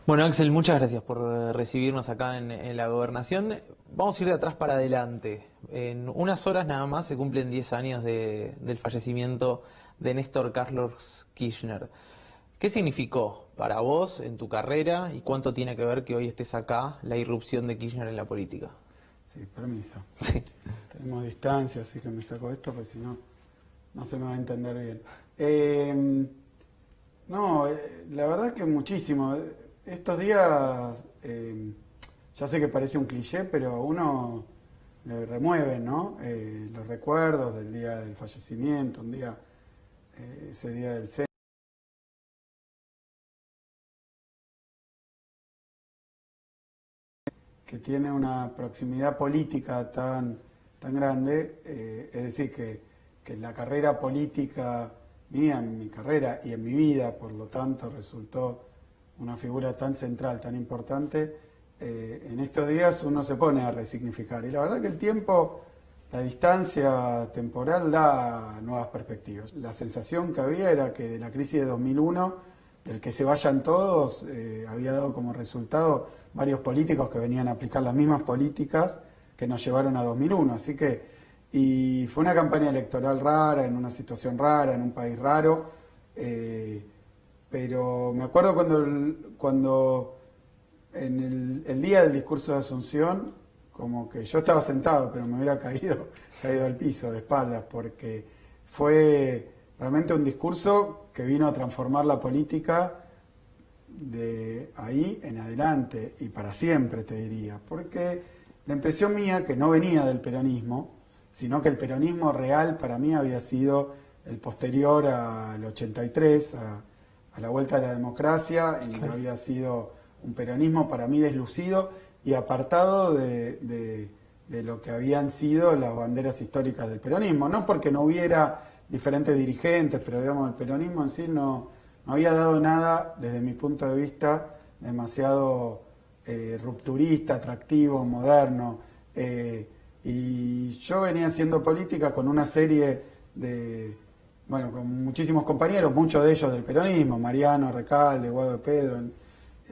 Bueno, Axel, muchas gracias por recibirnos acá en la gobernación. Vamos a ir de atrás para adelante. En unas horas nada más se cumplen 10 años del fallecimiento de Néstor Carlos Kirchner. ¿Qué significó para vos en tu carrera y cuánto tiene que ver que hoy estés acá la irrupción de Kirchner en la política? Sí, permiso. Sí. Tenemos distancia, así que me saco esto, porque si no, no se me va a entender bien. La verdad que muchísimo. Estos días, ya sé que parece un cliché, pero a uno le remueve, ¿no? Los recuerdos del día del fallecimiento, ese día del centro, que tiene una proximidad política tan grande, es decir, que la carrera política mía, en mi carrera y en mi vida, por lo tanto, resultó una figura tan central, tan importante. En estos días uno se pone a resignificar. Y la verdad que el tiempo, la distancia temporal da nuevas perspectivas. La sensación que había era que de la crisis de 2001, del que se vayan todos, había dado como resultado varios políticos que venían a aplicar las mismas políticas que nos llevaron a 2001. Así que, y fue una campaña electoral rara, en una situación rara, en un país raro. Pero me acuerdo cuando en el día del discurso de Asunción, como que yo estaba sentado, pero me hubiera caído al piso de espaldas, porque fue realmente un discurso que vino a transformar la política de ahí en adelante y para siempre, te diría. Porque la impresión mía, que no venía del peronismo, sino que el peronismo real para mí había sido el posterior al 83, a la vuelta a la democracia, y había sido un peronismo para mí deslucido y apartado de lo que habían sido las banderas históricas del peronismo. No porque no hubiera diferentes dirigentes, pero digamos el peronismo en sí no había dado nada, desde mi punto de vista, demasiado rupturista, atractivo, moderno. Y yo venía haciendo política con una serie con muchísimos compañeros, muchos de ellos del peronismo, Mariano Recalde, Guado de Pedro.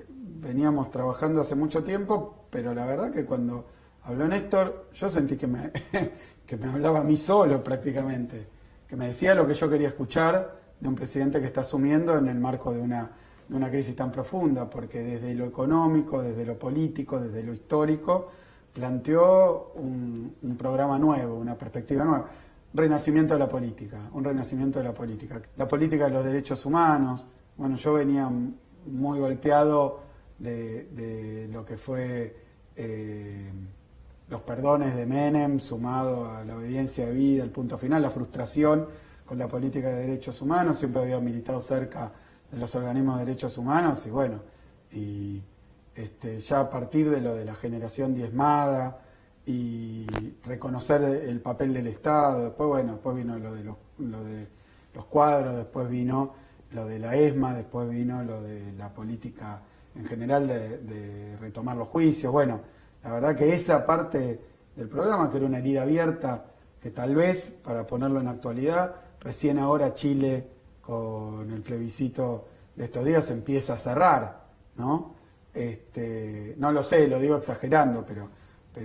Veníamos trabajando hace mucho tiempo, pero la verdad que cuando habló Néstor, yo sentí que me hablaba a mí solo prácticamente, que me decía lo que yo quería escuchar de un presidente que está asumiendo en el marco de una crisis tan profunda, porque desde lo económico, desde lo político, desde lo histórico, planteó un programa nuevo, una perspectiva nueva. Renacimiento de la política, un renacimiento de la política. La política de los derechos humanos. Bueno, yo venía muy golpeado de lo que fue los perdones de Menem, sumado a la obediencia de vida, el punto final, la frustración con la política de derechos humanos. Siempre había militado cerca de los organismos de derechos humanos y ya a partir de lo de la generación diezmada y reconocer el papel del Estado, después vino lo de los cuadros, después vino lo de la ESMA, después vino lo de la política en general de retomar los juicios. Bueno, la verdad que esa parte del programa, que era una herida abierta, que tal vez, para ponerlo en actualidad, recién ahora Chile, con el plebiscito de estos días, empieza a cerrar, ¿no? No lo sé, lo digo exagerando, pero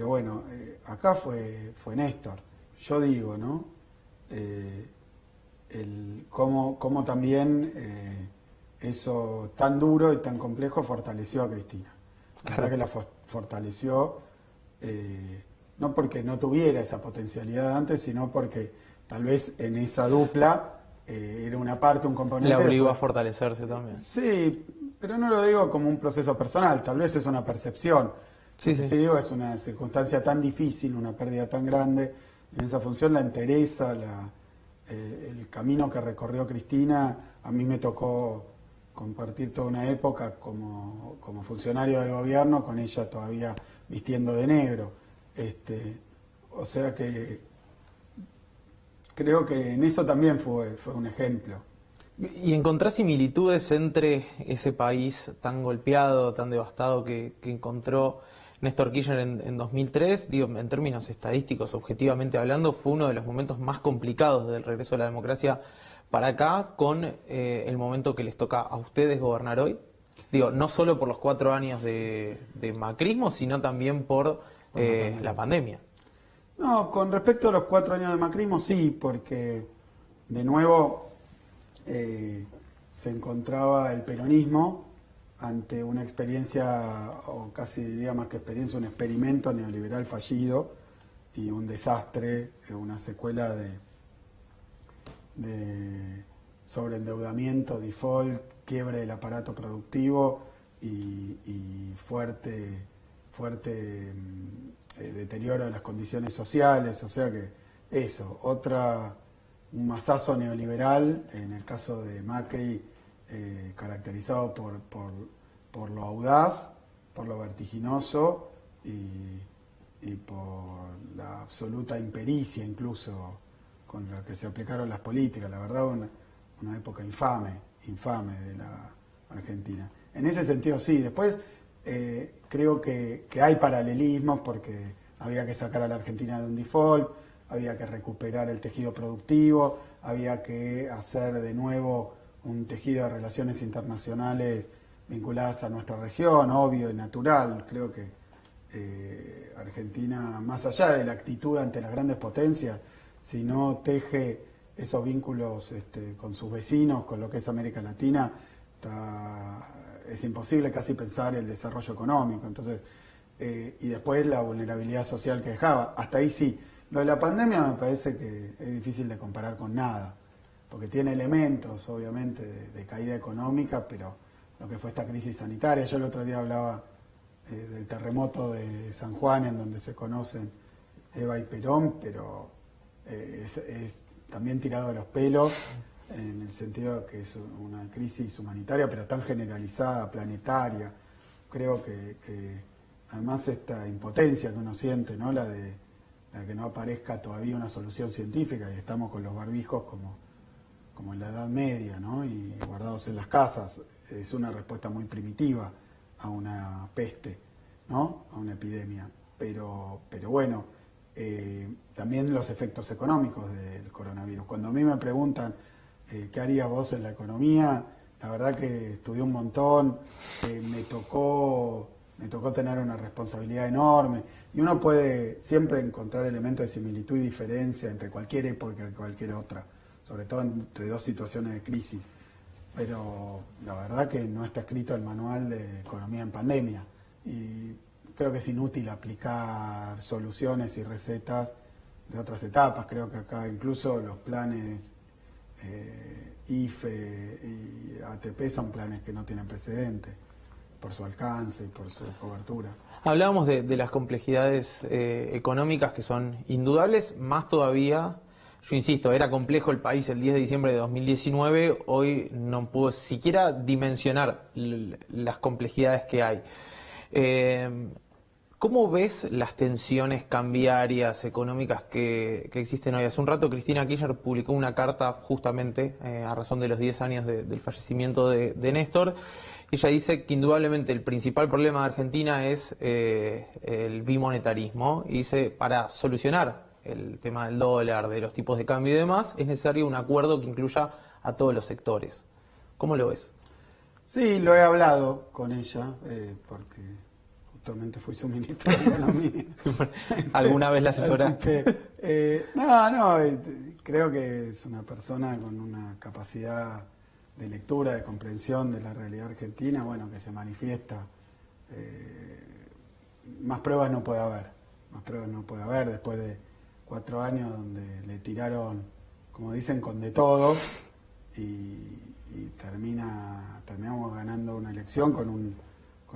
bueno, acá fue Néstor. Yo digo, ¿no? Cómo también eso tan duro y tan complejo fortaleció a Cristina. La verdad que la fortaleció, no porque no tuviera esa potencialidad antes, sino porque tal vez en esa dupla era una parte, un componente. La obligó a fortalecerse también. Sí, pero no lo digo como un proceso personal, tal vez es una percepción. Sí. Digo, es una circunstancia tan difícil, una pérdida tan grande. En esa función la entereza, el camino que recorrió Cristina. A mí me tocó compartir toda una época como funcionario del gobierno, con ella todavía vistiendo de negro. O sea que creo que en eso también fue un ejemplo. ¿Y encontrás similitudes entre ese país tan golpeado, tan devastado que encontró Néstor Kirchner en 2003? Digo, en términos estadísticos, objetivamente hablando, fue uno de los momentos más complicados del regreso a la democracia para acá, con el momento que les toca a ustedes gobernar hoy. Digo, no solo por los 4 años de macrismo, sino también por la pandemia. No, con respecto a los 4 años de macrismo, sí, porque de nuevo se encontraba el peronismo ante una experiencia, o casi diría más que experiencia, un experimento neoliberal fallido y un desastre, una secuela de sobreendeudamiento, default, quiebre del aparato productivo y fuerte deterioro de las condiciones sociales, o sea que eso, un masazo neoliberal, en el caso de Macri, caracterizado por lo audaz, por lo vertiginoso y por la absoluta impericia incluso con la que se aplicaron las políticas, la verdad una época infame de la Argentina. En ese sentido sí, después creo que hay paralelismos porque había que sacar a la Argentina de un default, había que recuperar el tejido productivo, había que hacer de nuevo un tejido de relaciones internacionales vinculadas a nuestra región, obvio y natural. Creo que Argentina, más allá de la actitud ante las grandes potencias, si no teje esos vínculos con sus vecinos, con lo que es América Latina, es imposible casi pensar el desarrollo económico. Entonces, y después la vulnerabilidad social que dejaba. Hasta ahí sí. Lo de la pandemia me parece que es difícil de comparar con nada, porque tiene elementos, obviamente, de caída económica, pero lo que fue esta crisis sanitaria. Yo el otro día hablaba del terremoto de San Juan, en donde se conocen Eva y Perón, pero es también tirado de los pelos, en el sentido de que es una crisis humanitaria, pero tan generalizada, planetaria. Creo que además esta impotencia que uno siente, ¿no? La que no aparezca todavía una solución científica y estamos con los barbijos como en la Edad Media, ¿no? Y guardados en las casas, es una respuesta muy primitiva a una peste, ¿no? A una epidemia. Pero bueno, también los efectos económicos del coronavirus. Cuando a mí me preguntan qué harías vos en la economía, la verdad que estudié un montón, me tocó tener una responsabilidad enorme y uno puede siempre encontrar elementos de similitud y diferencia entre cualquier época y cualquier otra, sobre todo entre dos situaciones de crisis. Pero la verdad que no está escrito el manual de economía en pandemia y creo que es inútil aplicar soluciones y recetas de otras etapas. Creo que acá incluso los planes IFE y ATP son planes que no tienen precedente por su alcance y por su cobertura. Hablábamos de las complejidades económicas que son indudables, más todavía, yo insisto, era complejo el país el 10 de diciembre de 2019, hoy no puedo siquiera dimensionar las complejidades que hay. ¿Cómo ves las tensiones cambiarias económicas que existen hoy? Hace un rato Cristina Kirchner publicó una carta justamente a razón de los 10 años del fallecimiento de Néstor. Ella dice que indudablemente el principal problema de Argentina es el bimonetarismo y dice, para solucionar el tema del dólar, de los tipos de cambio y demás, es necesario un acuerdo que incluya a todos los sectores. ¿Cómo lo ves? Sí, lo he hablado con ella, porque justamente fui su ministro de Economía. ¿Alguna vez la asesoraste? Creo que es una persona con una capacidad de lectura, de comprensión de la realidad argentina, bueno, que se manifiesta. Más pruebas no puede haber, después de 4 años donde le tiraron, como dicen, con de todo, y terminamos ganando una elección con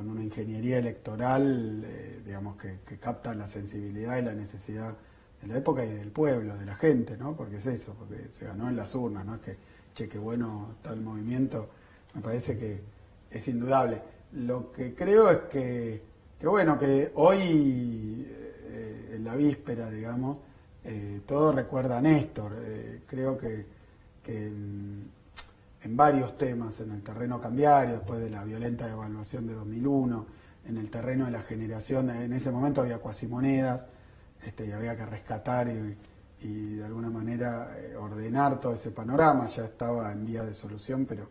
una ingeniería electoral, digamos, que capta la sensibilidad y la necesidad de la época y del pueblo, de la gente, ¿no? Porque es eso, porque se ganó en las urnas, ¿no? Es que, qué bueno está el movimiento, me parece que es indudable. Lo que creo es que bueno, que hoy, en la víspera, digamos, todo recuerda a Néstor. Creo que en varios temas, en el terreno cambiario, después de la violenta devaluación de 2001, en el terreno de la generación, en ese momento había cuasimonedas, y había que rescatar y de alguna manera ordenar todo ese panorama. Ya estaba en vía de solución, pero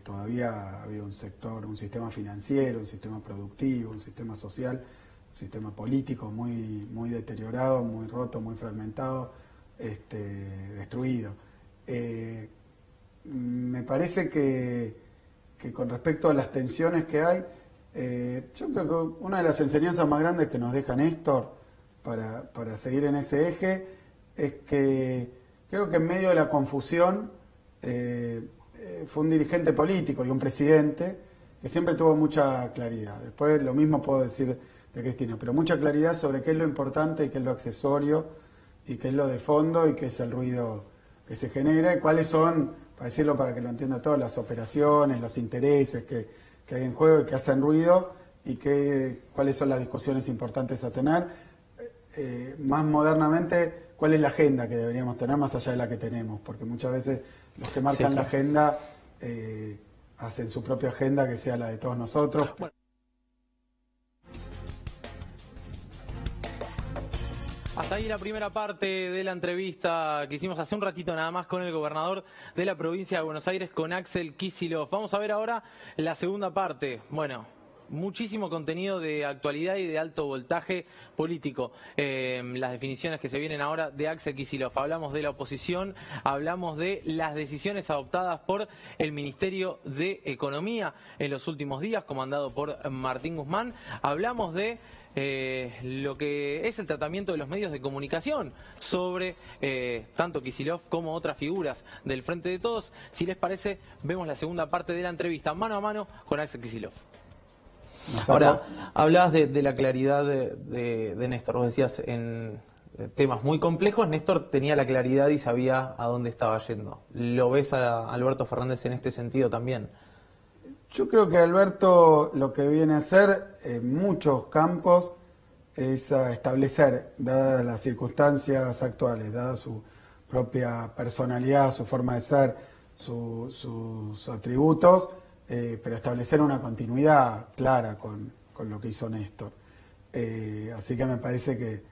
todavía había un sector, un sistema financiero, un sistema productivo, un sistema social, un sistema político muy deteriorado, muy roto, muy fragmentado, destruido. Me parece que con respecto a las tensiones que hay, yo creo que una de las enseñanzas más grandes que nos deja Néstor para seguir en ese eje es que creo que en medio de la confusión fue un dirigente político y un presidente que siempre tuvo mucha claridad. Después lo mismo puedo decir de Cristina, pero mucha claridad sobre qué es lo importante y qué es lo accesorio y qué es lo de fondo y qué es el ruido que se genera y cuáles son, para decirlo para que lo entienda todo, las operaciones, los intereses que hay en juego y que hacen ruido y cuáles son las discusiones importantes a tener. Más modernamente, cuál es la agenda que deberíamos tener más allá de la que tenemos, porque muchas veces los que marcan Sí, claro. la agenda hacen su propia agenda que sea la de todos nosotros. Bueno. Hasta ahí la primera parte de la entrevista que hicimos hace un ratito nada más con el gobernador de la provincia de Buenos Aires, con Axel Kicillof. Vamos a ver ahora la segunda parte. Bueno, muchísimo contenido de actualidad y de alto voltaje político. Las definiciones que se vienen ahora de Axel Kicillof. Hablamos de la oposición, hablamos de las decisiones adoptadas por el Ministerio de Economía en los últimos días, comandado por Martín Guzmán. Hablamos de lo que es el tratamiento de los medios de comunicación sobre tanto Kicillof como otras figuras del Frente de Todos. Si les parece, vemos la segunda parte de la entrevista mano a mano con Axel Kicillof. Ahora, hablabas de la claridad de Néstor. Vos decías en temas muy complejos, Néstor tenía la claridad y sabía a dónde estaba yendo. ¿Lo ves a Alberto Fernández en este sentido también? Yo creo que Alberto lo que viene a hacer en muchos campos es a establecer, dadas las circunstancias actuales, dada su propia personalidad, su forma de ser, sus atributos, pero establecer una continuidad clara con lo que hizo Néstor. Así que me parece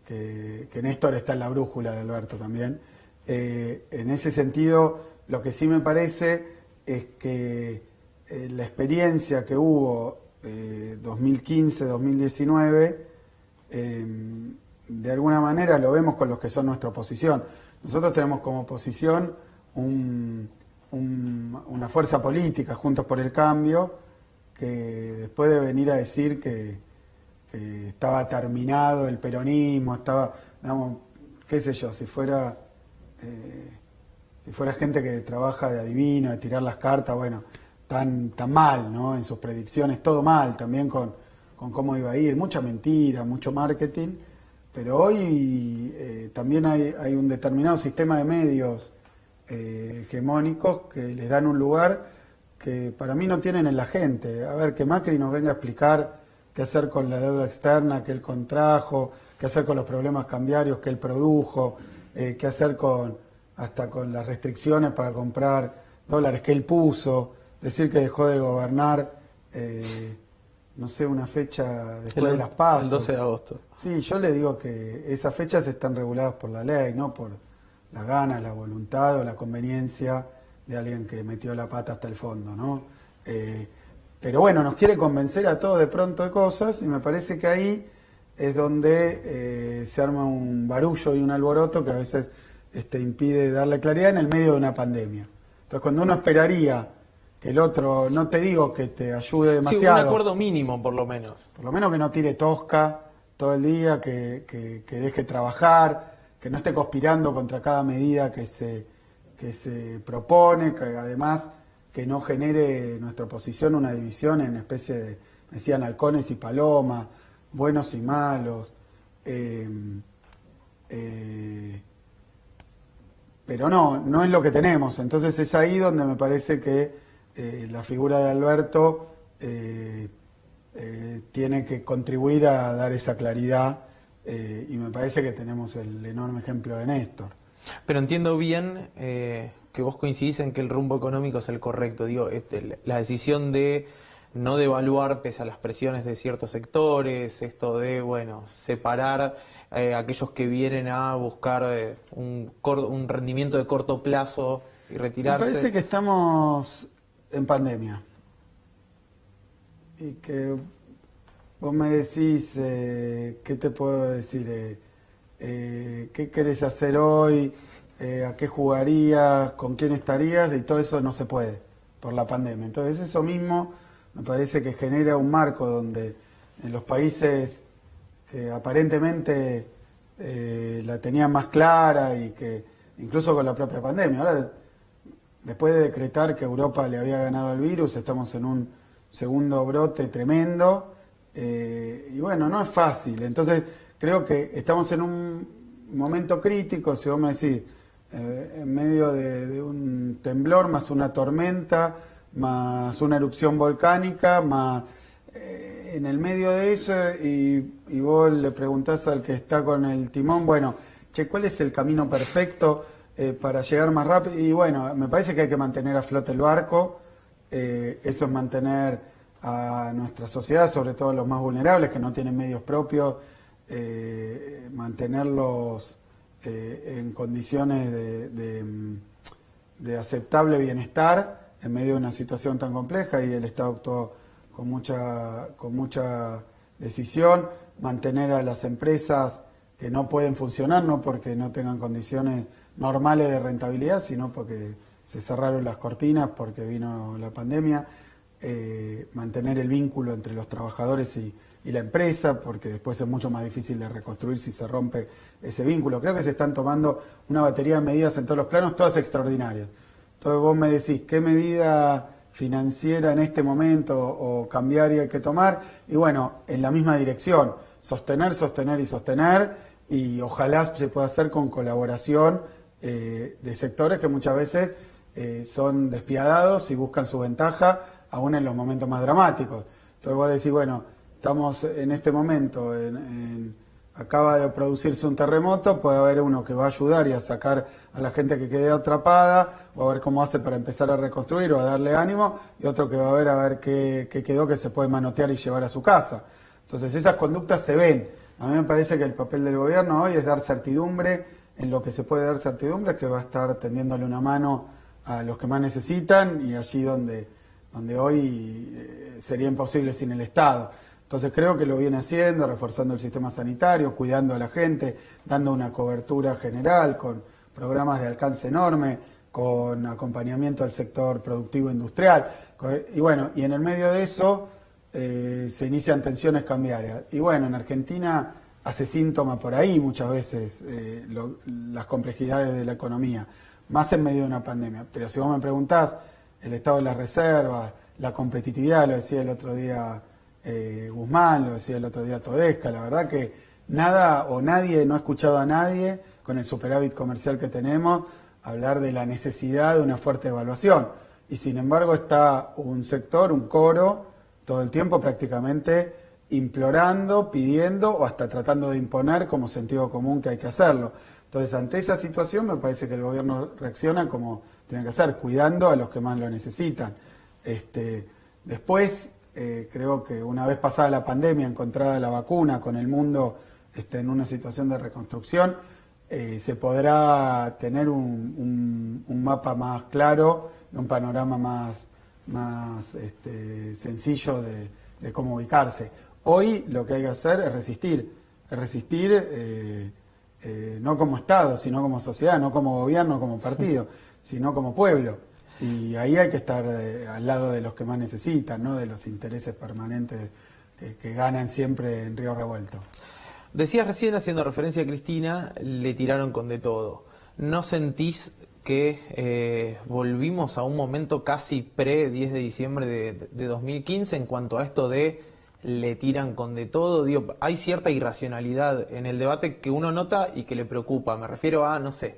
que Néstor está en la brújula de Alberto también. En ese sentido, lo que sí me parece es que la experiencia que hubo 2015-2019, de alguna manera lo vemos con los que son nuestra oposición. Nosotros tenemos como oposición una fuerza política, Juntos por el Cambio, que después de venir a decir que estaba terminado el peronismo, estaba, digamos, qué sé yo, si fuera gente que trabaja de adivino, de tirar las cartas, bueno, tan mal, ¿no? En sus predicciones, todo mal, también con cómo iba a ir, mucha mentira, mucho marketing, pero hoy también hay un determinado sistema de medios hegemónicos que les dan un lugar que para mí no tienen en la gente. A ver, que Macri nos venga a explicar qué hacer con la deuda externa que él contrajo, qué hacer con los problemas cambiarios que él produjo, qué hacer hasta con las restricciones para comprar dólares que él puso. Decir que dejó de gobernar, no sé, una fecha después de las PASO. El 12 de agosto. Sí, yo le digo que esas fechas están reguladas por la ley, no por las ganas, la voluntad o la conveniencia de alguien que metió la pata hasta el fondo, ¿no? Pero bueno, nos quiere convencer a todos de pronto de cosas y me parece que ahí es donde se arma un barullo y un alboroto que a veces impide darle claridad en el medio de una pandemia. Entonces, cuando uno esperaría que el otro, no te digo que te ayude demasiado. Sí, un acuerdo mínimo, por lo menos. Por lo menos que no tire tosca todo el día, que deje trabajar, que no esté conspirando contra cada medida que se propone, que además que no genere nuestra oposición una división en especie de, decían, halcones y palomas, buenos y malos. Pero no es lo que tenemos. Entonces es ahí donde me parece que la figura de Alberto tiene que contribuir a dar esa claridad y me parece que tenemos el enorme ejemplo de Néstor. Pero entiendo bien que vos coincidís en que el rumbo económico es el correcto. Digo, la decisión de no devaluar pese a las presiones de ciertos sectores, esto de, bueno, separar aquellos que vienen a buscar un rendimiento de corto plazo y retirarse. Me parece que estamos en pandemia. Y que vos me decís, ¿qué te puedo decir? ¿Qué querés hacer hoy? ¿A qué jugarías? ¿Con quién estarías? Y todo eso no se puede por la pandemia. Entonces eso mismo me parece que genera un marco donde en los países que aparentemente la tenían más clara y que incluso con la propia pandemia. Ahora, después de decretar que Europa le había ganado el virus, estamos en un segundo brote tremendo y bueno, no es fácil. Entonces creo que estamos en un momento crítico, si vos me decís, en medio de un temblor, más una tormenta, más una erupción volcánica, más en el medio de eso, y vos le preguntás al que está con el timón, bueno, che, ¿cuál es el camino perfecto para llegar más rápido? Y bueno, me parece que hay que mantener a flote el barco, eso es mantener a nuestra sociedad, sobre todo a los más vulnerables, que no tienen medios propios, mantenerlos en condiciones de aceptable bienestar en medio de una situación tan compleja, y el Estado actuó con mucha decisión, mantener a las empresas que no pueden funcionar, no porque no tengan condiciones normales de rentabilidad, sino porque se cerraron las cortinas, porque vino la pandemia, mantener el vínculo entre los trabajadores y la empresa, porque después es mucho más difícil de reconstruir si se rompe ese vínculo. Creo que se están tomando una batería de medidas en todos los planos, todas extraordinarias. Entonces vos me decís, ¿qué medida financiera en este momento o cambiaria hay que tomar? Y bueno, en la misma dirección, sostener, sostener y sostener, y ojalá se pueda hacer con colaboración de sectores que muchas veces son despiadados y buscan su ventaja aún en los momentos más dramáticos. Entonces vos decís, bueno, estamos en este momento, acaba de producirse un terremoto, puede haber uno que va a ayudar y a sacar a la gente que quede atrapada, o a ver cómo hace para empezar a reconstruir o a darle ánimo, y otro que va a ver qué quedó que se puede manotear y llevar a su casa. Entonces esas conductas se ven. A mí me parece que el papel del gobierno hoy es dar certidumbre, en lo que se puede dar certidumbre, que va a estar tendiéndole una mano a los que más necesitan, y allí donde hoy sería imposible sin el Estado. Entonces creo que lo viene haciendo, reforzando el sistema sanitario, cuidando a la gente, dando una cobertura general con programas de alcance enorme, con acompañamiento al sector productivo industrial. Y bueno, y en el medio de eso se inician tensiones cambiarias. Y bueno, en Argentina hace síntoma por ahí muchas veces las complejidades de la economía, más en medio de una pandemia. Pero si vos me preguntás, el estado de las reservas, la competitividad, lo decía el otro día Guzmán, lo decía el otro día Todesca, la verdad que nada o nadie, no ha escuchado a nadie con el superávit comercial que tenemos hablar de la necesidad de una fuerte evaluación, y sin embargo está un sector, un coro, todo el tiempo prácticamente implorando, pidiendo o hasta tratando de imponer como sentido común que hay que hacerlo. Entonces, ante esa situación me parece que el gobierno reacciona como tiene que hacer, cuidando a los que más lo necesitan. Después creo que una vez pasada la pandemia, encontrada la vacuna, con el mundo en una situación de reconstrucción, se podrá tener un mapa más claro, un panorama más sencillo de cómo ubicarse. Hoy lo que hay que hacer es resistir no como Estado, sino como sociedad, no como gobierno, como partido, sino como pueblo. Y ahí hay que estar al lado de los que más necesitan, no de los intereses permanentes que ganan siempre en río revuelto. Decías recién, haciendo referencia a Cristina, le tiraron con de todo. ¿No sentís que volvimos a un momento casi pre-10 de diciembre de 2015 en cuanto a esto de le tiran con de todo? Digo, hay cierta irracionalidad en el debate que uno nota y que le preocupa. Me refiero a, no sé,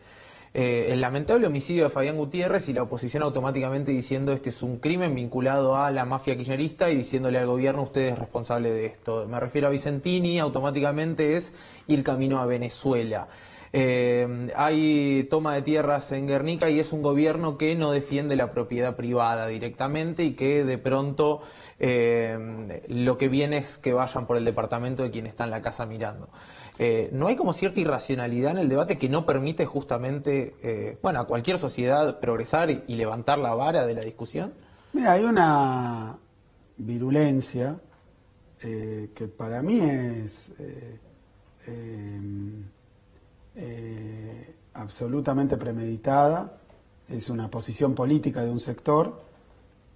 el lamentable homicidio de Fabián Gutiérrez y la oposición automáticamente diciendo este es un crimen vinculado a la mafia kirchnerista y diciéndole al gobierno usted es responsable de esto. Me refiero a Vicentini, automáticamente es ir camino a Venezuela. Hay toma de tierras en Guernica y es un gobierno que no defiende la propiedad privada directamente y que de pronto lo que viene es que vayan por el departamento de quien está en la casa mirando. ¿No hay como cierta irracionalidad en el debate que no permite justamente a cualquier sociedad progresar y levantar la vara de la discusión? Mira, hay una virulencia que para mí es absolutamente premeditada, es una posición política de un sector,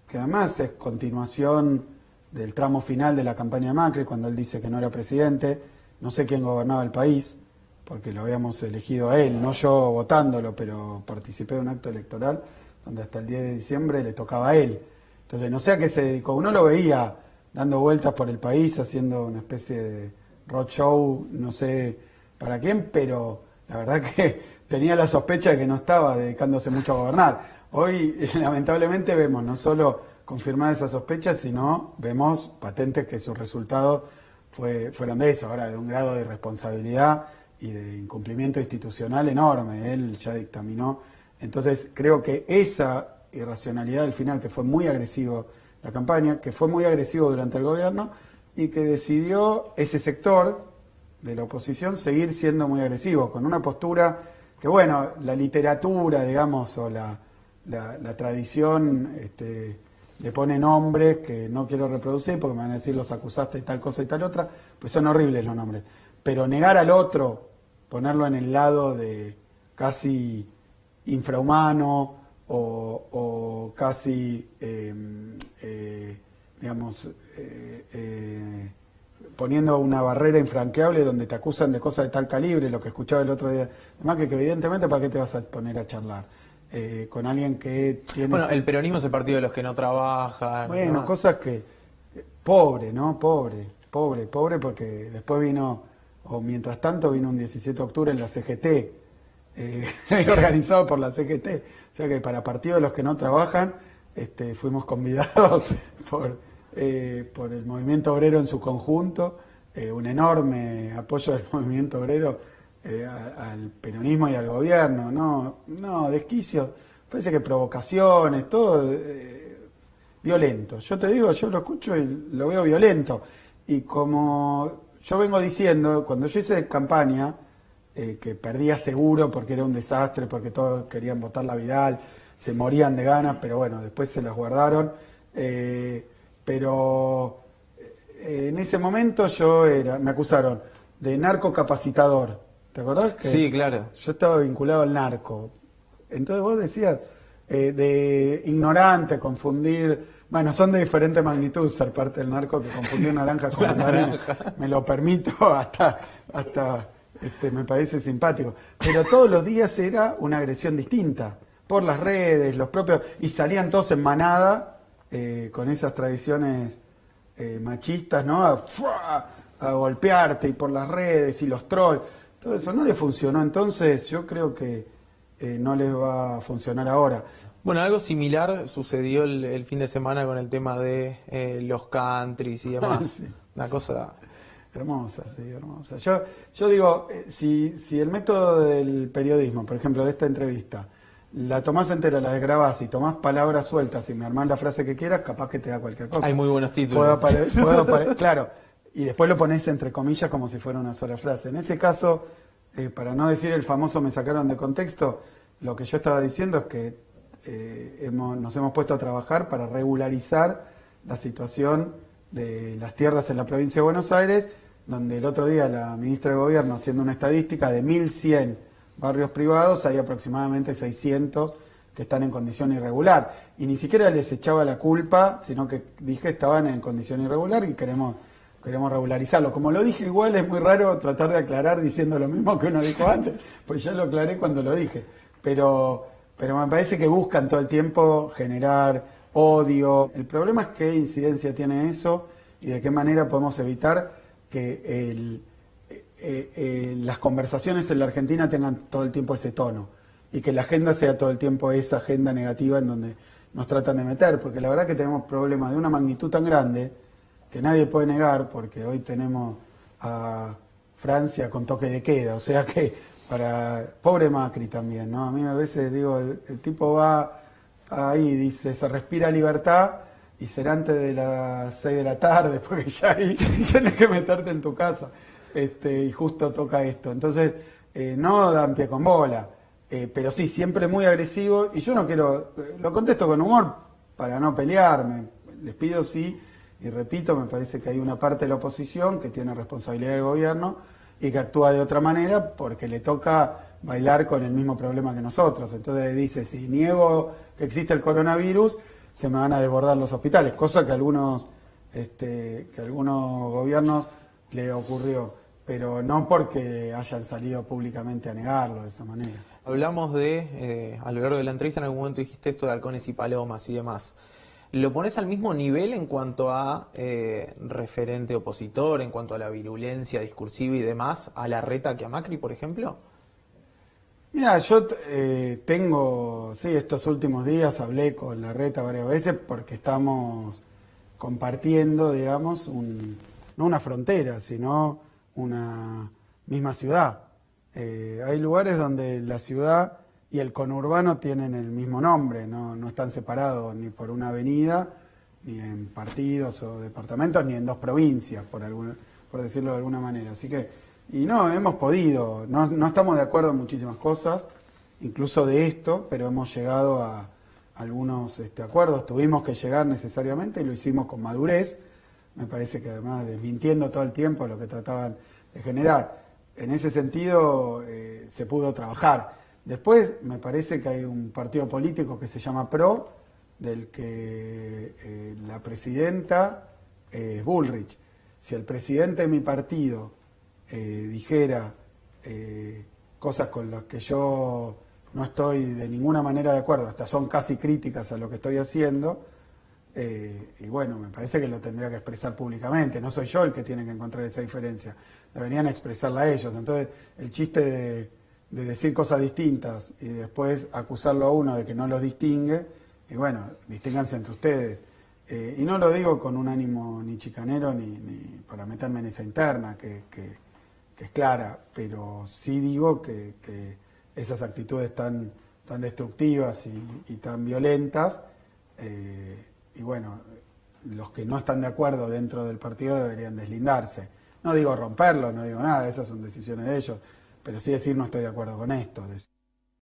que además es continuación del tramo final de la campaña de Macri, cuando él dice que no era presidente, no sé quién gobernaba el país, porque lo habíamos elegido a él, no yo votándolo, pero participé de un acto electoral donde hasta el 10 de diciembre le tocaba a él. Entonces no sé a qué se dedicó, uno lo veía dando vueltas por el país, haciendo una especie de roadshow, no sé para quién, pero la verdad que tenía la sospecha de que no estaba dedicándose mucho a gobernar. Hoy lamentablemente vemos no solo confirmada esa sospecha, sino vemos patentes que sus resultados fueron de eso, ahora de un grado de irresponsabilidad y de incumplimiento institucional enorme. Él ya dictaminó. Entonces creo que esa irracionalidad del final, que fue muy agresivo la campaña, que fue muy agresivo durante el gobierno y que decidió ese sector de la oposición seguir siendo muy agresivo, con una postura que, bueno, la literatura, digamos, o la tradición le pone nombres que no quiero reproducir porque me van a decir los acusaste de tal cosa y tal otra, pues son horribles los nombres. Pero negar al otro, ponerlo en el lado de casi infrahumano o casi, digamos, poniendo una barrera infranqueable donde te acusan de cosas de tal calibre, lo que escuchaba el otro día, además que evidentemente ¿para qué te vas a poner a charlar? Con alguien que tiene... Bueno, el peronismo es el partido de los que no trabajan. Bueno, ¿no? Cosas que... Pobre, ¿no? Pobre porque después vino, o mientras tanto vino un 17 de octubre en la CGT, organizado por la CGT. O sea que para partidos de los que no trabajan, fuimos convidados por el movimiento obrero en su conjunto, un enorme apoyo del movimiento obrero al peronismo y al gobierno, no, desquicios, parece que provocaciones, todo violento. Yo te digo, yo lo escucho y lo veo violento. Y como yo vengo diciendo, cuando yo hice campaña, que perdía seguro porque era un desastre, porque todos querían votar la Vidal, se morían de ganas, pero bueno, después se las guardaron. Pero en ese momento me acusaron de narcocapacitador. ¿Te acordás? Que sí, claro. Yo estaba vinculado al narco. Entonces vos decías de ignorante, confundir... Bueno, son de diferente magnitud ser parte del narco, que confundir naranja con mandarina. Me lo permito, hasta me parece simpático. Pero todos los días era una agresión distinta. Por las redes, los propios... Y salían todos en manada, con esas tradiciones machistas, ¿no? A golpearte, y por las redes, y los trolls. Todo eso no le funcionó, entonces yo creo que no les va a funcionar ahora. Bueno, algo similar sucedió el fin de semana con el tema de los countries y demás. Sí. Una cosa... Hermosa, sí, hermosa. Yo digo, si el método del periodismo, por ejemplo, de esta entrevista, la tomás entera, la desgrabás y tomás palabras sueltas y me armás la frase que quieras, capaz que te da cualquier cosa. Hay muy buenos títulos. Claro, y después lo ponés entre comillas como si fuera una sola frase. En ese caso, para no decir el famoso me sacaron de contexto, lo que yo estaba diciendo es que nos hemos puesto a trabajar para regularizar la situación de las tierras en la provincia de Buenos Aires, donde el otro día la ministra de Gobierno, haciendo una estadística de 1.100 barrios privados, hay aproximadamente 600 que están en condición irregular. Y ni siquiera les echaba la culpa, sino que dije estaban en condición irregular y queremos regularizarlo. Como lo dije igual, es muy raro tratar de aclarar diciendo lo mismo que uno dijo antes, pues ya lo aclaré cuando lo dije. Pero me parece que buscan todo el tiempo generar odio. El problema es qué incidencia tiene eso y de qué manera podemos evitar que las conversaciones en la Argentina tengan todo el tiempo ese tono y que la agenda sea todo el tiempo esa agenda negativa en donde nos tratan de meter, porque la verdad que tenemos problemas de una magnitud tan grande que nadie puede negar, porque hoy tenemos a Francia con toque de queda, o sea que pobre Macri también, ¿no? A mí a veces digo, el tipo va ahí, dice, se respira libertad y será antes de las 6 de la tarde, porque ya ahí tienes que meterte en tu casa, y justo toca esto. Entonces, no dan pie con bola, pero sí, siempre muy agresivo, y yo no quiero, lo contesto con humor, para no pelearme. Les pido sí, y repito, me parece que hay una parte de la oposición que tiene responsabilidad de gobierno y que actúa de otra manera porque le toca bailar con el mismo problema que nosotros. Entonces dice, si niego que existe el coronavirus, se me van a desbordar los hospitales, cosa que a algunos gobiernos le ocurrió, pero no porque hayan salido públicamente a negarlo de esa manera. Hablamos de, a lo largo de la entrevista en algún momento dijiste esto de halcones y palomas y demás. ¿Lo pones al mismo nivel en cuanto a referente opositor, en cuanto a la virulencia discursiva y demás, a Larreta que a Macri, por ejemplo? Mira, yo tengo, sí, estos últimos días hablé con Larreta varias veces porque estamos compartiendo, digamos, no una frontera, sino una misma ciudad. Hay lugares donde la ciudad y el conurbano tienen el mismo nombre, no están separados ni por una avenida, ni en partidos o departamentos, ni en dos provincias, por decirlo de alguna manera. Así que, y no, hemos podido, no estamos de acuerdo en muchísimas cosas, incluso de esto, pero hemos llegado a algunos acuerdos, tuvimos que llegar necesariamente y lo hicimos con madurez, me parece que además desmintiendo todo el tiempo lo que trataban de generar. En ese sentido se pudo trabajar. Después me parece que hay un partido político que se llama PRO, del que la presidenta es Bullrich. Si el presidente de mi partido dijera cosas con las que yo no estoy de ninguna manera de acuerdo, hasta son casi críticas a lo que estoy haciendo, y bueno, me parece que lo tendría que expresar públicamente. No soy yo el que tiene que encontrar esa diferencia, deberían expresarla ellos. Entonces el chiste de decir cosas distintas y después acusarlo a uno de que no los distingue, y bueno, distínganse entre ustedes. Y no lo digo con un ánimo ni chicanero ni para meterme en esa interna que es clara, pero sí digo que esas actitudes tan destructivas y tan violentas, y bueno, los que no están de acuerdo dentro del partido deberían deslindarse. No digo romperlo, no digo nada, esas son decisiones de ellos, pero sí decir no estoy de acuerdo con esto.